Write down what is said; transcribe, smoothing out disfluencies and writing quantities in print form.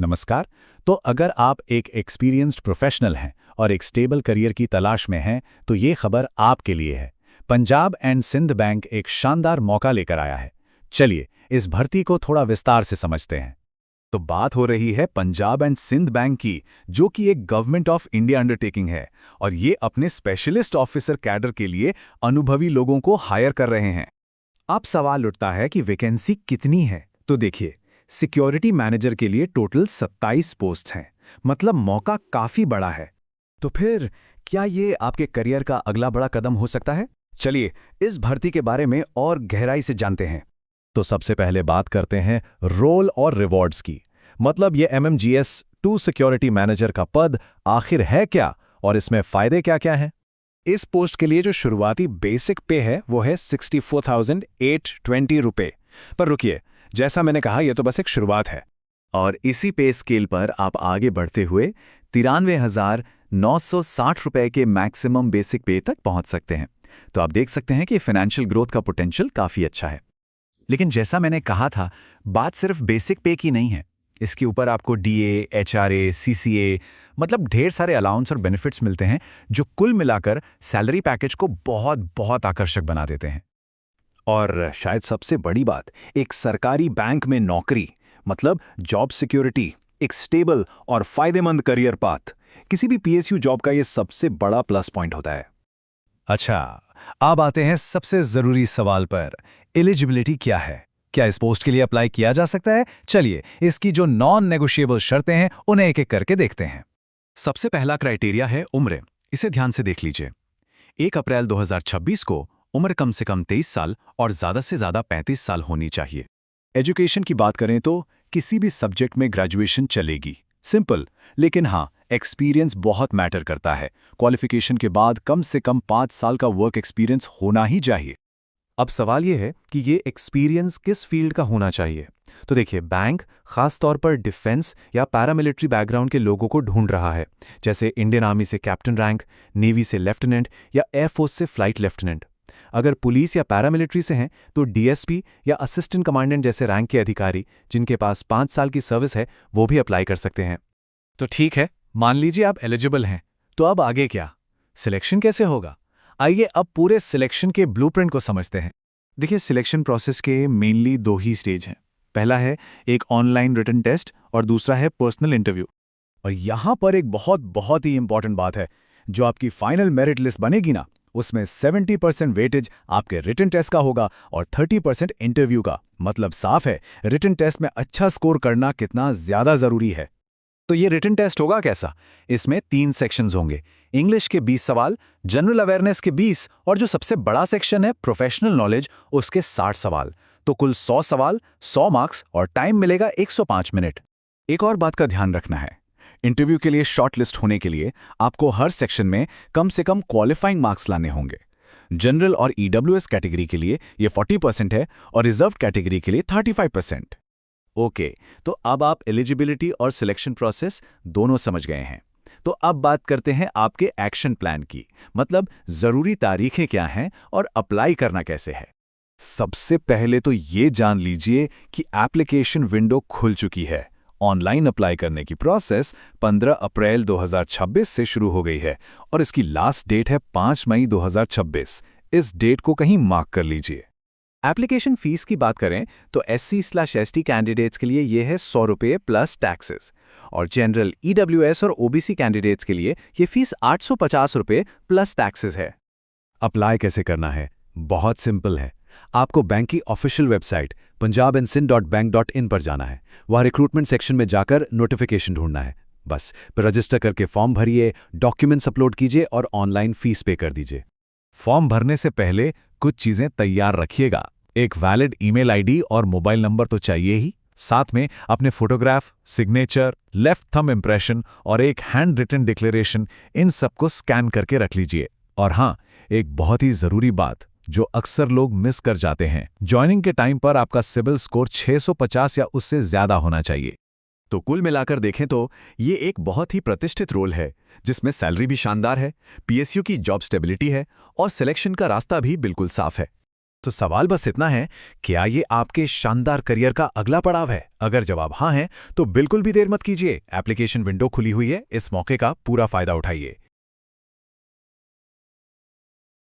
नमस्कार। तो अगर आप एक एक्सपीरियंस्ड प्रोफेशनल हैं और एक स्टेबल करियर की तलाश में हैं, तो ये खबर आपके लिए है। पंजाब एंड सिंध बैंक एक शानदार मौका लेकर आया है। चलिए, इस भर्ती को थोड़ा विस्तार से समझते हैं। तो बात हो रही है पंजाब एंड सिंध बैंक की, जो कि एक गवर्नमेंट ऑफ इंडिया अंडरटेकिंग है और ये अपने स्पेशलिस्ट ऑफिसर कैडर के लिए अनुभवी लोगों को हायर कर रहे हैं। अब सवाल उठता है कि वैकेंसी कितनी है। तो देखिए, सिक्योरिटी मैनेजर के लिए टोटल 27 पोस्ट हैं, मतलब मौका काफी बड़ा है। तो फिर क्या ये आपके करियर का अगला बड़ा कदम हो सकता है? चलिए, इस भर्ती के बारे में और गहराई से जानते हैं। तो सबसे पहले बात करते हैं रोल और रिवॉर्ड्स की। मतलब ये MMGS 2 सिक्योरिटी मैनेजर का पद आखिर है क्या और इसमें फायदे क्या क्या हैं? इस पोस्ट के लिए जो शुरुआती बेसिक पे है वो है 64,820 रुपये। पर रुकिए, जैसा मैंने कहा, यह तो बस एक शुरुआत है और इसी पे स्केल पर आप आगे बढ़ते हुए 93,960 रुपये के मैक्सिमम बेसिक पे तक पहुंच सकते हैं। तो आप देख सकते हैं कि फाइनेंशियल ग्रोथ का पोटेंशियल काफ़ी अच्छा है। लेकिन जैसा मैंने कहा था, बात सिर्फ बेसिक पे की नहीं है। इसके ऊपर आपको DA, HRA, CCA मतलब ढेर सारे अलाउंस और बेनिफिट्स मिलते हैं, जो कुल मिलाकर सैलरी पैकेज को बहुत बहुत आकर्षक बना देते हैं। और शायद सबसे बड़ी बात, एक सरकारी बैंक में नौकरी, मतलब जॉब सिक्योरिटी, एक स्टेबल और फायदेमंद करियर पाथ, किसी भी PSU जॉब का ये सबसे बड़ा प्लस पॉइंट होता है। अच्छा, अब आते हैं सबसे जरूरी सवाल पर। एलिजिबिलिटी क्या है? क्या इस पोस्ट के लिए अप्लाई किया जा सकता है? चलिए, इसकी जो नॉन नेगोशिएबल शर्तें हैं उन्हें एक एक करके देखते हैं। सबसे पहला क्राइटेरिया है उम्र। इसे ध्यान से देख लीजिए। 1 अप्रैल 2026 को उम्र कम से कम 23 साल और ज़्यादा से ज़्यादा 35 साल होनी चाहिए। एजुकेशन की बात करें तो किसी भी सब्जेक्ट में ग्रेजुएशन चलेगी, सिंपल। लेकिन हाँ, एक्सपीरियंस बहुत मैटर करता है। क्वालिफिकेशन के बाद कम से कम 5 साल का वर्क एक्सपीरियंस होना ही चाहिए। अब सवाल यह है कि ये एक्सपीरियंस किस फील्ड का होना चाहिए। तो देखिए, बैंक खास तौर पर डिफेंस या पैरामिलिट्री बैकग्राउंड के लोगों को ढूंढ रहा है, जैसे इंडियन आर्मी से कैप्टन रैंक, नेवी से लेफ्टिनेंट या एयरफोर्स से फ्लाइट लेफ्टिनेंट। अगर पुलिस या पैरामिलिट्री से हैं तो DSP या असिस्टेंट कमांडेंट जैसे रैंक के अधिकारी, जिनके पास 5 साल की सर्विस है, वो भी अप्लाई कर सकते हैं। तो ठीक है, मान लीजिए आप एलिजिबल हैं। तो अब आगे क्या? सिलेक्शन कैसे होगा? आइए अब पूरे सिलेक्शन के ब्लूप्रिंट को समझते हैं। देखिए, सिलेक्शन प्रोसेस के मेनली 2 ही स्टेज हैं। पहला है एक ऑनलाइन रिटन टेस्ट और दूसरा है पर्सनल इंटरव्यू। और यहां पर एक बहुत ही इंपॉर्टेंट बात है, जो आपकी फाइनल मेरिट लिस्ट बनेगी ना, उसमें 70% वेटेज आपके रिटन टेस्ट का होगा और 30% इंटरव्यू का। मतलब साफ है, रिटन टेस्ट में अच्छा स्कोर करना कितना ज्यादा जरूरी है। तो ये रिटन टेस्ट होगा कैसा? इसमें 3 सेक्शंस होंगे। इंग्लिश के 20 सवाल, जनरल अवेयरनेस के 20 और जो सबसे बड़ा सेक्शन है प्रोफेशनल नॉलेज, उसके 60 सवाल। तो कुल 100 सवाल, 100 मार्क्स और टाइम मिलेगा 105 मिनट। एक और बात का ध्यान रखना है, इंटरव्यू के लिए शॉर्ट लिस्ट होने के लिए आपको हर सेक्शन में कम से कम क्वालिफाइंग मार्क्स लाने होंगे। जनरल और EWS कैटेगरी के लिए ये 40% है और रिजर्व कैटेगरी के लिए 35%। ओके, तो अब आप एलिजिबिलिटी और सिलेक्शन प्रोसेस दोनों समझ गए हैं। तो अब बात करते हैं आपके एक्शन प्लान की, मतलब जरूरी तारीखें क्या हैं और अप्लाई करना कैसे है। सबसे पहले तो ये जान लीजिए कि एप्लीकेशन विंडो खुल चुकी है। ऑनलाइन अप्लाई करने की प्रोसेस 15 अप्रैल 2026 से शुरू हो गई है और इसकी लास्ट डेट है 5 मई 2026। इस डेट को कहीं मार्क कर लीजिए। एप्लीकेशन फीस की बात करें तो SC/ST कैंडिडेट्स के लिए यह है 100 रुपये प्लस टैक्सेस और जनरल, EWS और OBC कैंडिडेट्स के लिए यह फीस 850 रुपये प्लस टैक्सेस है। अप्लाई कैसे करना है? बहुत सिंपल है। आपको बैंक की ऑफिशियल वेबसाइट punjabandsind.bank.in पर जाना है। वहाँ रिक्रूटमेंट सेक्शन में जाकर नोटिफिकेशन ढूंढना है। बस रजिस्टर करके फॉर्म भरिए, डॉक्यूमेंट्स अपलोड कीजिए और ऑनलाइन फीस पे कर दीजिए। फॉर्म भरने से पहले कुछ चीजें तैयार रखिएगा। एक वैलिड ईमेल आईडी और मोबाइल नंबर तो चाहिए ही। साथ में अपने photograph, signature, left thumb impression और एक हैंड रिटन डिक्लेरेशन, इन सबको स्कैन करके रख लीजिए। और हाँ, एक बहुत ही जरूरी बात जो अक्सर लोग मिस कर जाते हैं, ज्वाइनिंग के टाइम पर आपका सिबिल स्कोर 650 या उससे ज्यादा होना चाहिए। तो कुल मिलाकर देखें तो ये एक बहुत ही प्रतिष्ठित रोल है, जिसमें सैलरी भी शानदार है, PSU की जॉब स्टेबिलिटी है और सिलेक्शन का रास्ता भी बिल्कुल साफ है। तो सवाल बस इतना है, क्या ये आपके शानदार करियर का अगला पड़ाव है? अगर जवाब हाँ है, तो बिल्कुल भी देर मत कीजिए। एप्लीकेशन विंडो खुली हुई है, इस मौके का पूरा फायदा उठाइए।